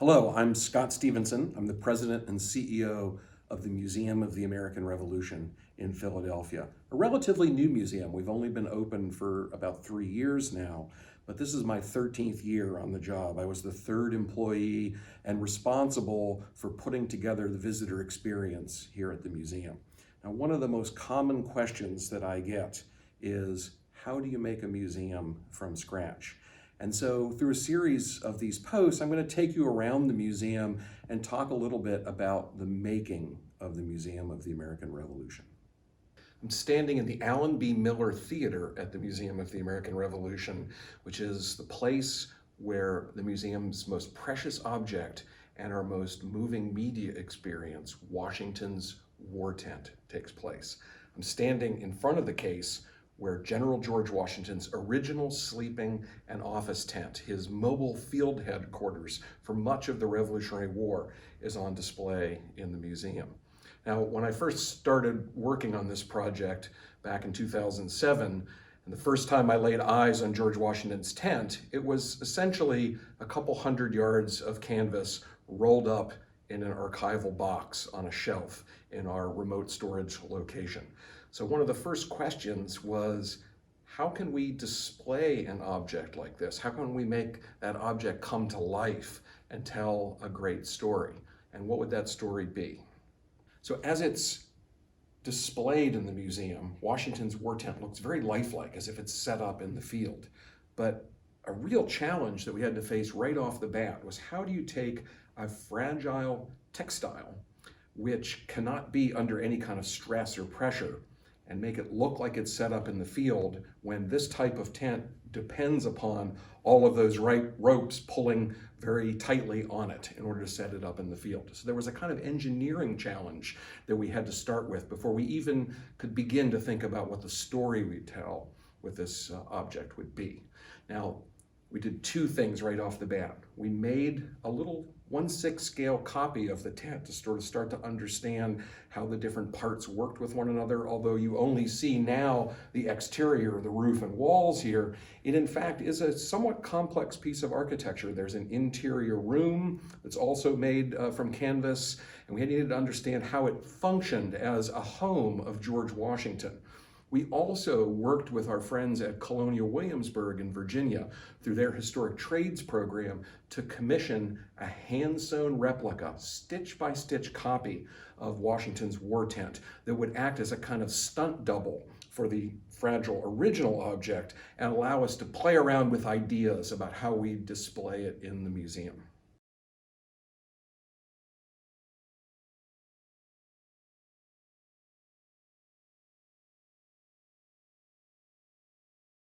Hello, I'm Scott Stephenson. I'm the president and CEO of the Museum of the American Revolution in Philadelphia, a relatively new museum. We've only been open for about 3 years now, but this is my 13th year on the job. I was the third employee and responsible for putting together the visitor experience here at the museum. Now, one of the most common questions that I get is, how do you make a museum from scratch? And so through a series of these posts, I'm going to take you around the museum and talk a little bit about the making of the Museum of the American Revolution. I'm standing in the Allen B. Miller Theater at the Museum of the American Revolution, which is the place where the museum's most precious object and our most moving media experience, Washington's war tent, takes place. I'm standing in front of the case where General George Washington's original sleeping and office tent, his mobile field headquarters for much of the Revolutionary War, is on display in the museum. Now, when I first started working on this project back in 2007, and the first time I laid eyes on George Washington's tent, it was essentially a couple hundred yards of canvas rolled up in an archival box on a shelf in our remote storage location. So one of the first questions was, how can we display an object like this? How can we make that object come to life and tell a great story? And what would that story be? So as it's displayed in the museum, Washington's war tent looks very lifelike, as if it's set up in the field. But a real challenge that we had to face right off the bat was, how do you take a fragile textile, which cannot be under any kind of stress or pressure, and make it look like it's set up in the field, when this type of tent depends upon all of those ropes pulling very tightly on it in order to set it up in the field. So there was a kind of engineering challenge that we had to start with before we even could begin to think about what the story we'd tell with this object would be. Now, we did two things right off the bat. We made a little 1/6 scale copy of the tent to sort of start to understand how the different parts worked with one another. Although you only see now the exterior, the roof and walls here, it in fact is a somewhat complex piece of architecture. There's an interior room that's also made from canvas, and we needed to understand how it functioned as a home of George Washington. We also worked with our friends at Colonial Williamsburg in Virginia through their historic trades program to commission a hand-sewn replica, stitch-by-stitch copy of Washington's war tent that would act as a kind of stunt double for the fragile original object and allow us to play around with ideas about how we display it in the museum.